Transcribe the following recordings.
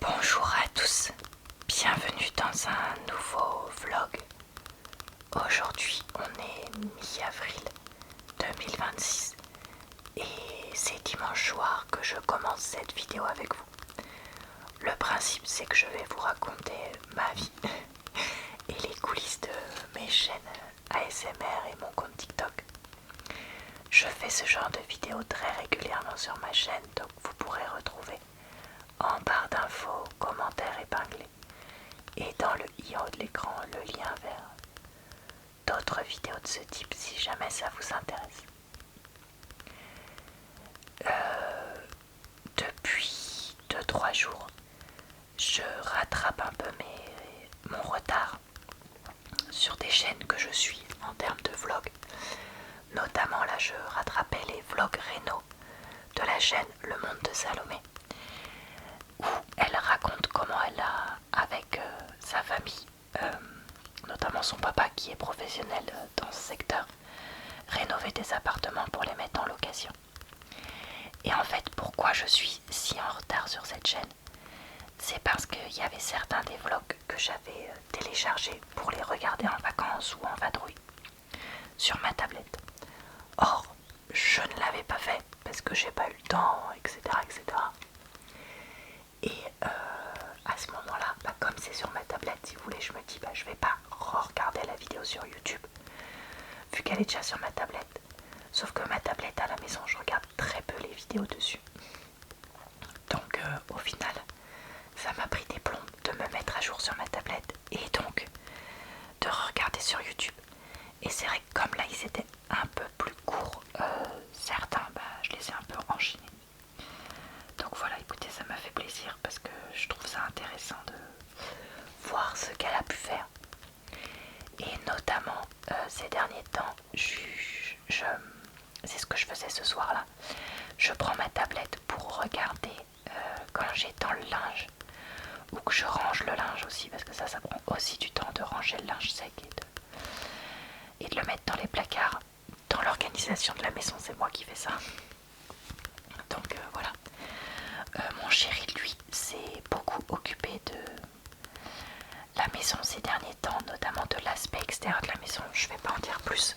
Bonjour à tous, bienvenue dans un nouveau vlog. Aujourd'hui on est mi-avril 2026 et c'est dimanche soir que je commence cette vidéo avec vous. Le principe c'est que je vais vous raconter ma vie et les coulisses de mes chaînes ASMR et mon compte TikTok. Je fais ce genre de vidéos très régulièrement sur ma chaîne, donc vous pourrez retrouver en barre d'infos, commentaires épinglés et dans le i en haut de l'écran le lien vers d'autres vidéos de ce type si jamais ça vous intéresse. Depuis 2-3 jours, je rattrape un peu mon retard sur des chaînes que je suis en termes de vlogs. Notamment là je rattrapais les vlogs réno de la chaîne Le Monde de Salomé, où elle raconte comment elle a, avec sa famille, notamment son papa qui est professionnel dans ce secteur, rénové des appartements pour les mettre en location. Et en fait, pourquoi je suis si en retard sur cette chaîne, c'est parce qu'il y avait certains des vlogs que j'avais téléchargés pour les regarder en vacances ou en vadrouille sur ma tablette. Or, je ne l'avais pas fait parce que j'ai pas eu le temps, etc. etc. Et à ce moment-là, comme c'est sur ma tablette, si vous voulez, je me dis je vais pas re-regarder la vidéo sur YouTube vu qu'elle est déjà sur ma tablette. Sauf que ma tablette à la maison, je regarde très peu les vidéos dessus. Donc au final, ça m'a pris des plombs de me mettre à jour sur ma tablette et donc de regarder sur YouTube. Et c'est vrai que comme là ils étaient un peu plus courts, certains, je les ai un peu enchaînés. Donc voilà, écoutez, ça m'a fait plaisir parce que je trouve ça intéressant de voir ce qu'elle a pu faire. Et notamment ces derniers temps, c'est ce que je faisais ce soir-là. Je prends ma tablette pour regarder quand j'étends le linge ou que je range le linge aussi, parce que ça prend aussi du temps de ranger le linge sec et de le mettre dans les placards. Dans l'organisation de la maison, c'est moi qui fais ça. Donc voilà. Mon chéri, lui, s'est beaucoup occupé de la maison ces derniers temps, notamment de l'aspect extérieur de la maison. Je vais pas en dire plus.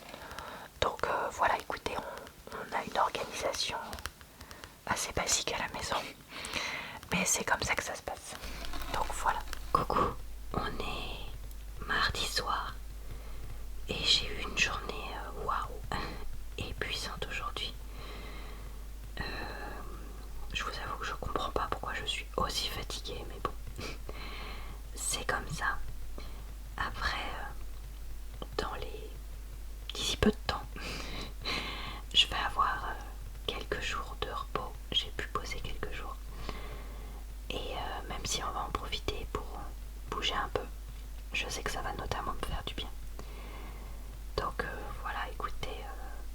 Donc voilà, écoutez, on a une organisation assez basique à la maison. Mais c'est comme ça que ça se passe. Donc voilà. Coucou, on est mardi soir. Et j'ai eu une journée waouh, épuisante aujourd'hui. Je vous avoue que je comprends pas pourquoi je suis aussi fatiguée, mais bon, c'est comme ça. Après, d'ici peu de temps, je vais avoir quelques jours de repos. J'ai pu poser quelques jours. Et même si on va en profiter pour bouger un peu, je sais que ça va notamment me faire du bien. Donc voilà, écoutez,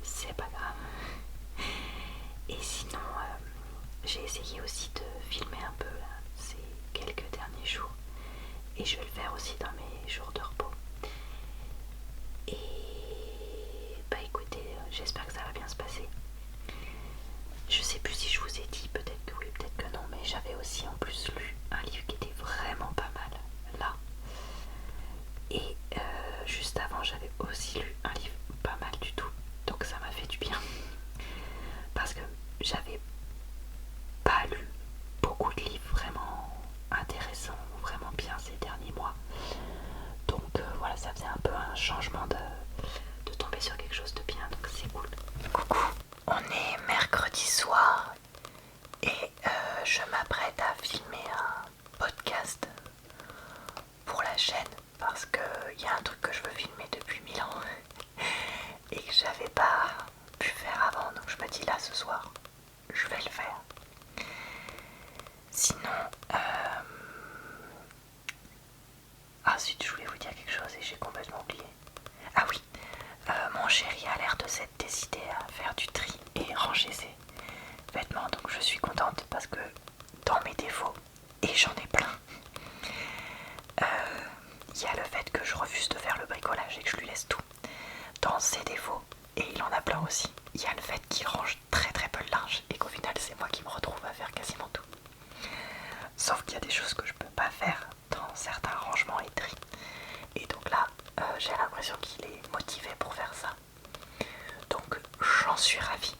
c'est pas grave. Et sinon, j'ai essayé aussi de filmer un peu là, ces quelques derniers jours. Et je vais le faire aussi dans mes jours de repos. Et écoutez, j'espère que ça va bien se passer. Je sais plus si je vous ai dit, peut-être que oui, peut-être que non, mais j'avais aussi en plus lu un livre qui était vraiment pas mal là. Et juste avant, j'avais aussi lu un livre pas mal du tout. Donc ça m'a fait du bien. Parce que j'avais pas lu beaucoup de livres vraiment intéressants, vraiment bien ces derniers mois. Donc voilà, ça faisait un peu un changement de tomber sur quelque chose de bien, donc c'est cool. Coucou, on est mercredi soir et je m'apprête à filmer un podcast pour la chaîne parce qu'il y a un truc que je veux filmer depuis 1000 ans et que j'avais pas pu faire avant, donc je me dis là ce soir je vais le faire. Sinon ensuite je voulais vous dire quelque chose et j'ai complètement oublié. Ah oui, mon chéri a l'air de s'être décidé à faire du tri et ranger ses vêtements, donc je suis contente parce que dans mes défauts, et j'en ai plein, il y a le fait que je refuse de faire le bricolage et que je lui laisse tout. Dans ses défauts, et il en a plein aussi, il y a le fait qu'il range très très peu de linge et qu'au final c'est moi qui me retrouve à faire quasiment tout. sauf qu'il y a des choses que je peux pas faire dans certains rangements et tri. Et donc là, j'ai l'impression qu'il est motivé pour faire ça. Donc j'en suis ravie.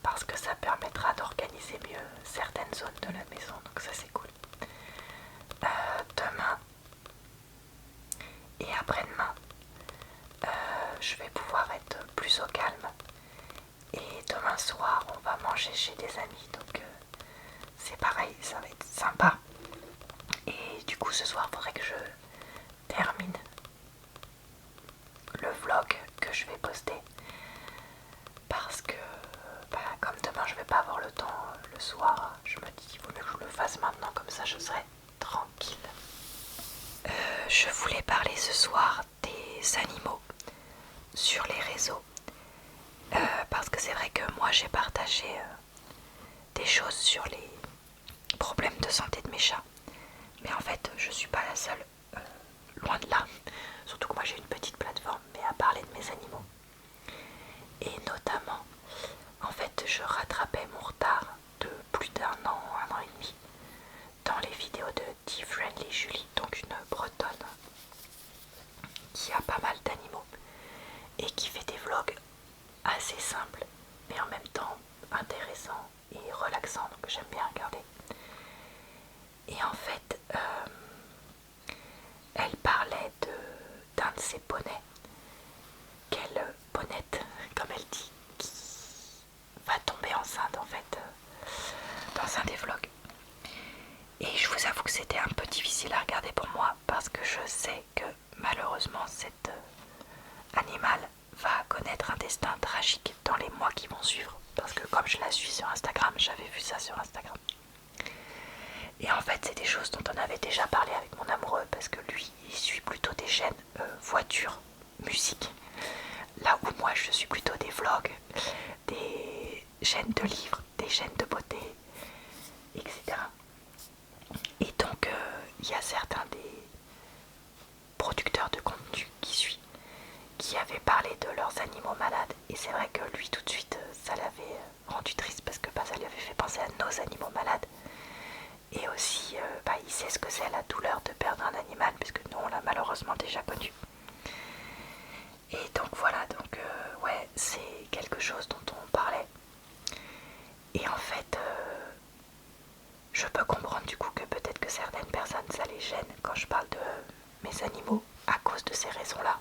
Parce que ça permettra d'organiser mieux certaines zones de la maison. Donc ça c'est cool. Demain et après-demain, je vais pouvoir être plus au calme. Et demain soir, on va manger chez des amis. Donc c'est pareil, ça va être sympa. Et du coup ce soir, il faudrait que je termine le vlog que je vais poster. Parce que comme demain je vais pas avoir le temps le soir, je me dis qu'il vaut mieux que je le fasse maintenant, comme ça je serai tranquille. Je voulais parler ce soir des animaux sur les réseaux. Parce que c'est vrai que moi j'ai partagé des choses sur les problèmes de santé de mes chats. Mais en fait je suis pas la seule, loin de là. Surtout que moi j'ai une petite plateforme, mais à parler de mes animaux. Et notamment, en fait je rattrapais mon retard de plus d'un an, un an et demi, dans les vidéos de Tea-Friendly Julie, donc une bretonne qui a pas mal d'animaux et qui fait des vlogs assez simples mais en même temps intéressants et relaxants, donc j'aime bien regarder. Et en fait elle parlait d'un de ses poneys qu'elle ponette, comme elle dit, qui va tomber enceinte en fait dans un des vlogs. Et je vous avoue que c'était un peu difficile à regarder pour moi parce que je sais que malheureusement cet animal va connaître un destin tragique dans les mois qui vont suivre. Parce que comme je la suis sur Instagram, j'avais vu ça sur Instagram. Et en fait c'est des choses dont on avait déjà parlé avec mon amoureux parce que lui il suit plutôt des chaînes voiture, musique. Là où moi je suis plutôt des vlogs, des chaînes de livres, des chaînes de beauté, etc. Et donc il y a certains des producteurs de contenu qui suit qui avaient parlé de leurs animaux malades. Et c'est vrai que lui tout de suite ça l'avait rendu triste parce que ça lui avait fait penser à nos animaux malades. Et aussi il sait ce que c'est la douleur de perdre un animal puisque nous on l'a malheureusement déjà connu. Et donc voilà, donc ouais, c'est quelque chose dont on parlait. Et en fait, je peux comprendre du coup que peut-être que certaines personnes ça les gêne quand je parle de mes animaux à cause de ces raisons-là.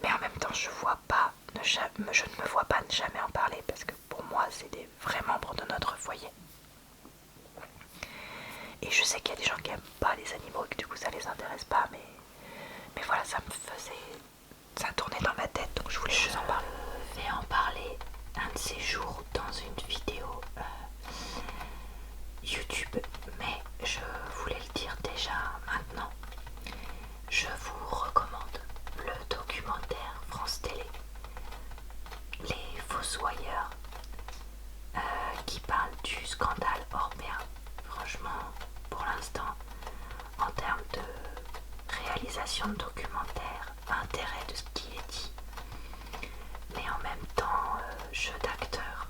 Mais en même temps, je ne me vois pas ne jamais en parler parce que pour moi, c'est des vrais membres de notre foyer. Et je sais qu'il y a des gens qui n'aiment pas les animaux et que du coup ça les intéresse pas, mais voilà, ça tournait dans ma tête, donc je voulais vous en parler. Je vais en parler un de ces jours dans une vidéo YouTube, mais je voulais le dire déjà maintenant. Je vous recommande le documentaire France Télé, Les Fossoyeurs, qui parle du scandale Orpea. Franchement, pour l'instant, en termes de réalisation de documentaire, intérêt de ce qui est dit, mais en même temps jeu d'acteur,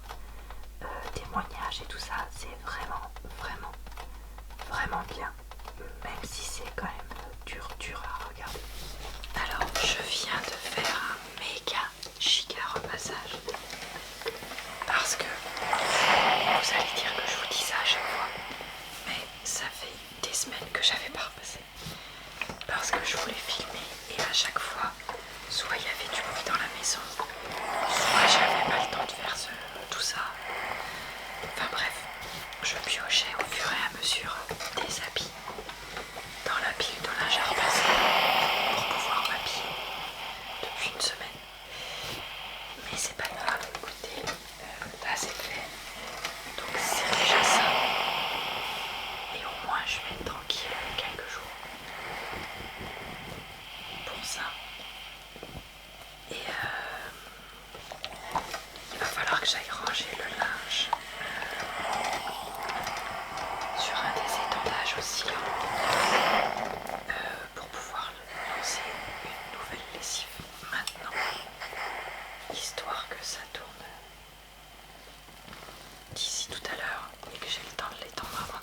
témoignage et tout ça, c'est vraiment, vraiment, vraiment bien, même si c'est quand même dur à regarder. Alors je viens de faire un méga giga repassage parce que vous allez dire que je vous dis ça à chaque fois, mais ça fait des semaines que j'avais pas repassé parce que je voulais filmer et à chaque fois soit il y avait du bruit dans la maison, soit j'avais pas le temps de faire tout ça. Enfin bref, je piochais au fur et à mesure des habits dans la pile de linge à repasser pour pouvoir m'habiller depuis une semaine. Mais c'est pas grave, écoutez, là c'est fait, donc c'est déjà ça. Et au moins je vais être tranquille quelques jours pour ça. Et il va falloir que j'aille ranger le linge sur un des étendages aussi pour pouvoir lancer une nouvelle lessive maintenant, histoire que ça tourne d'ici tout à l'heure et que j'ai le temps de l'étendre avant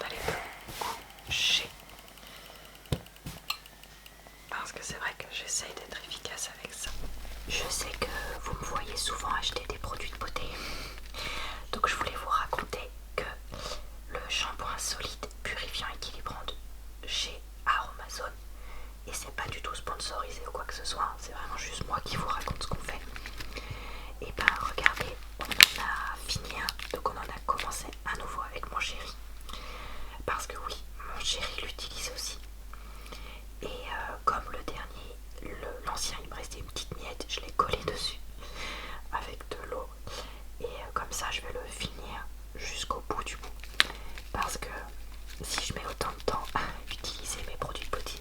si je mets autant de temps à utiliser mes produits de beauty,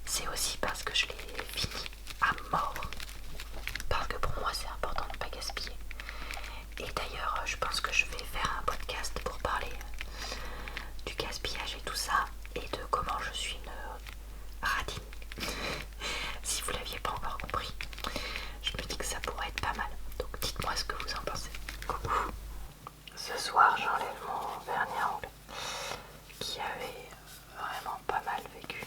c'est aussi parce que je les finis à mort. Parce que pour moi c'est important de ne pas gaspiller. Et d'ailleurs je pense que je vais faire un podcast pour parler du gaspillage et tout ça, et de comment je suis une radine. Si vous l'aviez pas encore compris, je me dis que ça pourrait être pas mal. Donc dites-moi ce que vous en pensez. Coucou. Ce soir j'enlève mon vernis à ongles qui avait vraiment pas mal vécu.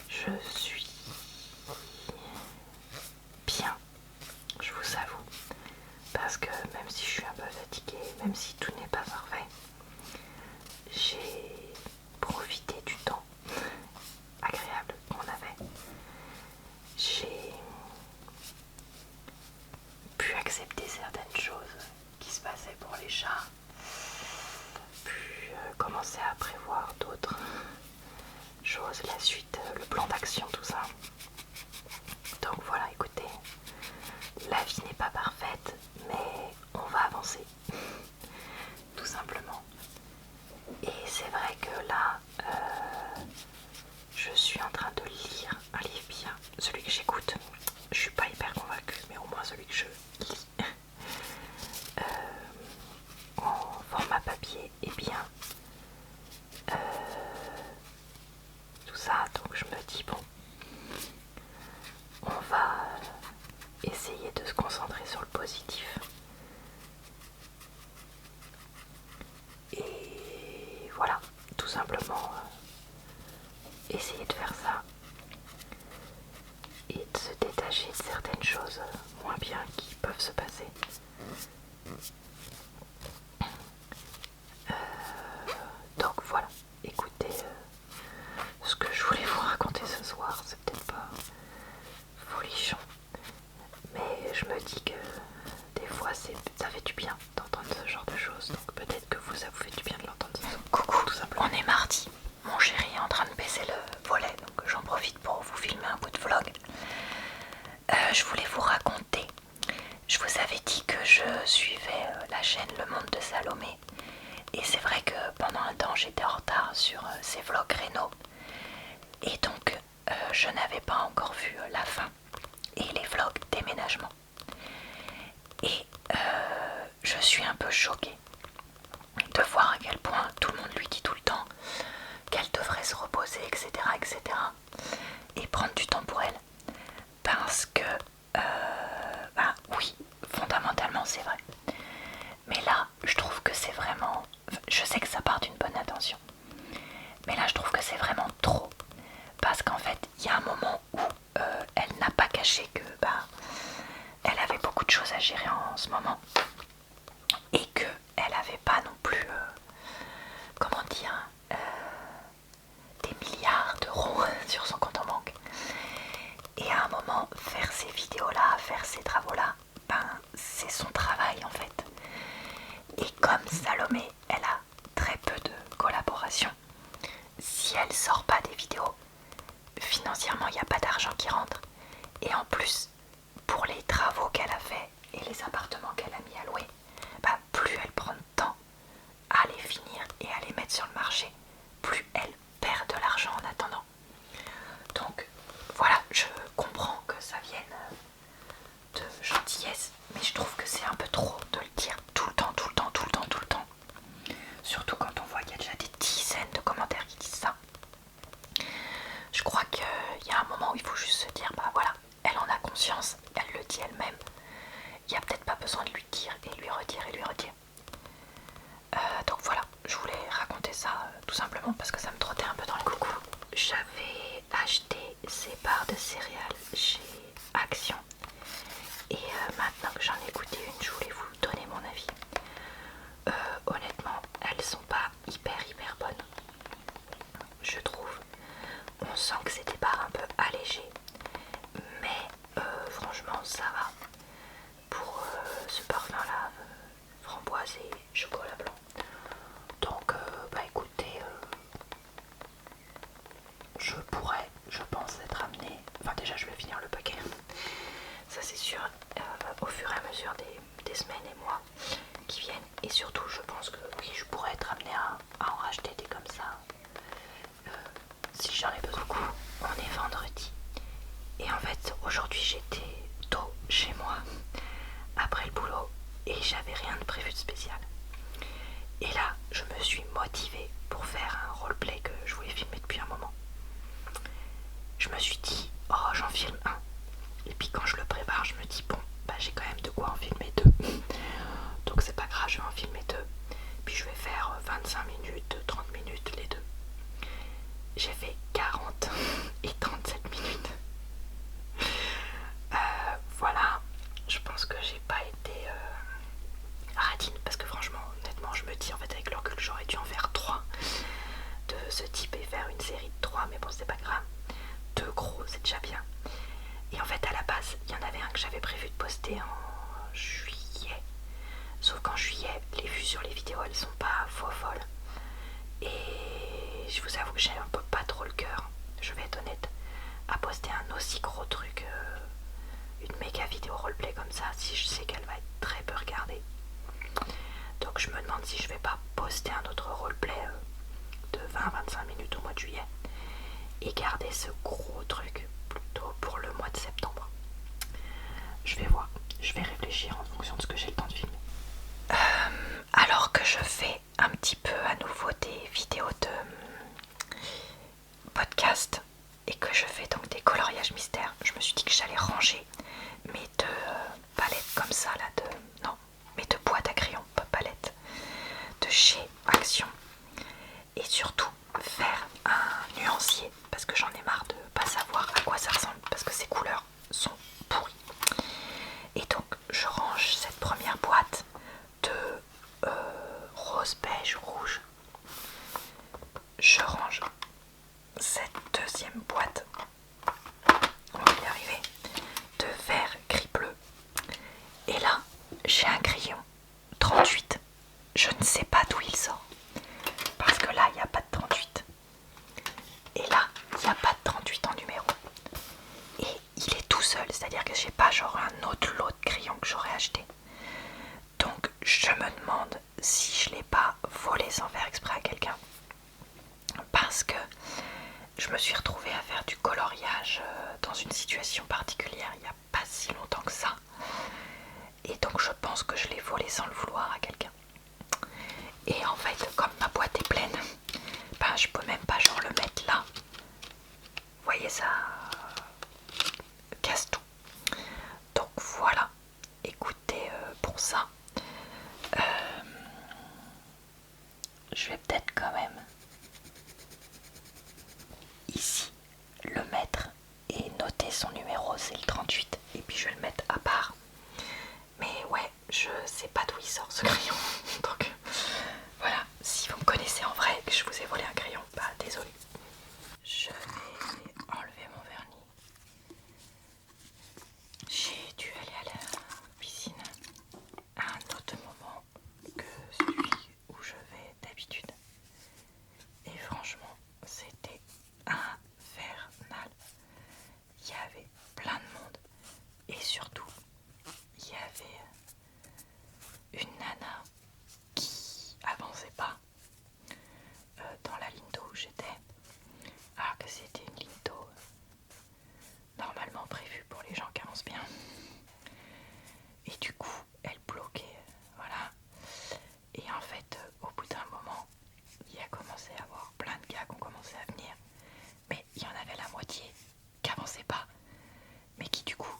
Je suis bien, je vous avoue, parce que même si je suis un peu fatiguée, même si tout n'est pas parfait, j'ai profité du temps agréable qu'on avait. J'ai pu accepter certaines choses qui se passaient pour les chats, puis commencer à prévoir d'autres choses, la suite, le plan d'action, tout ça. Donc voilà, écoutez, la vie n'est pas parfaite, mais on va avancer, tout simplement. Et c'est vrai que là, je suis en train de lire un livre bien, celui que j'écoute. Je suis pas hyper convaincue, mais au moins celui que je lis en format papier est bien. Tout ça, donc je me dis bon, on va essayer de se concentrer sur le positif. Et voilà, tout simplement essayer de faire ça et de se détacher de certaines choses moins bien qui peuvent se passer. Donc voilà, écoutez, ce que je voulais vous raconter ce soir, c'est peut-être pas folichon, mais je me dis que des fois ça fait du bien d'entendre ce genre de choses, donc peut-être que ça vous fait du bien de l'entendre ce soir. Coucou, tout simplement. On est mardi, mon chéri est en train de baisser le volet, donc j'en profite pour vous filmer un bout de vlog. Je voulais vous raconter, je vous avais dit que je suivais la chaîne Le Monde de Salomé, et c'est vrai que pendant un temps j'étais en retard sur ces vlogs réno, et donc je n'avais pas encore vu la fin et les vlogs déménagement. Et je suis un peu choquée de voir à quel point tout le monde lui dit tout le temps qu'elle devrait se reposer, etc., etc., et prendre du temps pour elle. Parce que, oui, fondamentalement c'est vrai. Mais là, je trouve que c'est vraiment... Je sais que ça part d'une bonne intention. Mais là, je trouve que c'est vraiment trop. Parce qu'en fait, il y a un moment où elle n'a pas caché que elle avait beaucoup de choses à gérer en ce moment. Et qu'elle n'avait pas non plus, comment dire, des milliards d'euros sur son compte en banque. Et à un moment, faire ces vidéos-là, faire ces travaux-là, c'est son travail en fait. Et comme Salomé, elle a très peu de collaboration, si elle sort pas des vidéos, financièrement il n'y a pas d'argent qui rentre. Et en plus, pour les travaux qu'elle a fait et les appartements qu'elle a mis à louer, plus elle prend de temps à les finir et à les mettre sur le marché, plus elle perd de l'argent en attendant. Donc voilà, je comprends que ça vienne de gentillesse, mais je trouve que c'est un peu trop de le dire tout le temps, tout le temps, tout le temps, tout le temps. Surtout quand on voit qu'il y a déjà des dizaines de commentaires qui disent ça. Je crois qu'il y a un moment où il faut juste se dire, voilà, elle en a conscience, elle le dit elle-même. Il n'y a peut-être pas besoin de lui dire et lui redire et lui redire. Donc voilà, je voulais raconter ça tout simplement parce que ça me trottait un peu dans le coucou. J'avais acheté ces barres de céréales chez Action. Et maintenant que j'en ai goûté une, je voulais vous donner mon avis. Honnêtement, elles sont pas hyper bonnes. Je trouve. On sent que c'est des barres un peu allégées. Mais franchement, ça va. Pour ce parfum-là, framboise et chocolat blanc. Donc, écoutez, je pourrais, je pense, être amenée. Enfin, déjà, je vais finir le paquet. Ça, c'est sûr, au fur et à mesure des semaines et mois qui viennent. Et surtout, je pense que oui, je pourrais être amenée garder ce gros truc plutôt pour le mois de septembre. Je vais voir, je vais réfléchir en fonction de ce que j'ai le temps de filmer. Alors que je fais un petit peu à nouveau des vidéos de podcast et que je fais donc des coloriages mystères, je me suis dit que j'allais ranger mes deux palettes comme ça là, mes deux boîtes à crayons, pas palettes, de chez Action, et surtout faire un nuancier parce que j'en ai marre de pas savoir à quoi ça ressemble parce que ces couleurs sont pourries. Et donc je range cette première boîte de rose, beige, rouge. Je range cette deuxième boîte, on va y arriver, de vert, gris, bleu. Et là, j'ai un crayon 38. Je ne sais pas d'où il sort. Parce que là, il n'y a pas de 38. Et là, il n'y a pas de 38 en numéro. Et il est tout seul, c'est-à-dire que j'ai pas genre un autre lot de crayons que j'aurais acheté. Donc je me demande si je l'ai pas volé sans faire exprès à quelqu'un. Parce que je me suis retrouvée à faire du coloriage dans une situation particulière il n'y a pas si longtemps que ça. Et donc je pense que je l'ai volé sans le vouloir à quelqu'un. Et en fait, comme ma boîte est pleine, ben je peux même pas genre le mettre là. Vous voyez, ça casse tout. Donc voilà, écoutez, pour ça, je vais peut-être quand même ici le mettre et noter son numéro, c'est le 38, et puis je vais le mettre à part. Mais ouais, je sais pas d'où il sort ce crayon. Donc voilà, si vous me connaissez en vrai et que je vous ai volé un crayon, bah désolé. Je vais enlever mon vernis. J'ai dû aller à la piscine à un autre moment que celui où je vais d'habitude. Et franchement, c'était infernal. Il y avait plein de monde. Et surtout, il y avait une nana qui avançait pas dans la ligne d'eau où j'étais, alors que c'était une ligne d'eau normalement prévue pour les gens qui avancent bien. Et du coup, elle bloquait, voilà. Et en fait, au bout d'un moment, il y a commencé à avoir plein de gars qui ont commencé à venir, mais il y en avait la moitié qui avançaient pas, mais qui du coup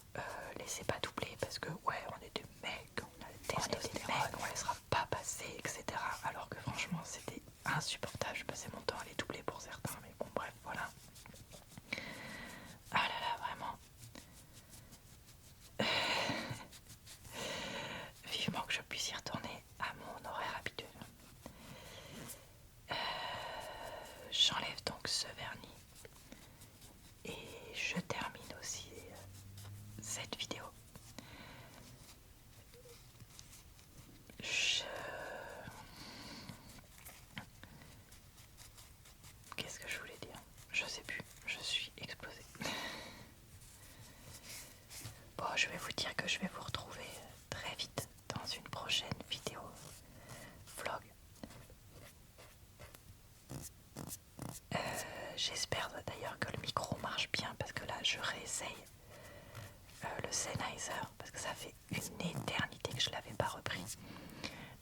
laissaient pas doubler parce que ouais, on est des mecs, on a des testostérone, on laissera pas passer, etc. Alors que franchement, c'était insupportable. Je passais mon temps à les doubler pour certains, mais bon, bref, voilà. Ah là là, vraiment. Vivement que je puisse y retourner à mon horaire habituel. J'enlève donc ce vernis et je termine aussi cette vidéo. Qu'est-ce que je voulais dire? Je sais plus, je suis explosée. Bon, je vais vous dire que je vais vous retrouver très vite dans une prochaine vidéo vlog. J'espère d'ailleurs que le micro marche bien parce que là je réessaye le Sennheiser parce que ça fait une éternité que je l'avais pas repris.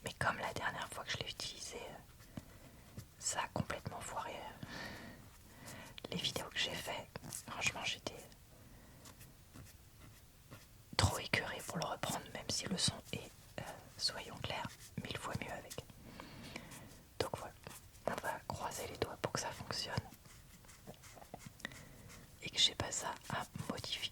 Mais comme la dernière fois que je l'ai utilisé, ça a complètement foiré les vidéos que j'ai fait. Franchement, j'étais trop écœurée pour le reprendre, même si le son est, soyons clairs, 1000 fois mieux avec. Donc voilà, on va croiser les doigts pour que ça fonctionne et que j'ai pas ça à modifier.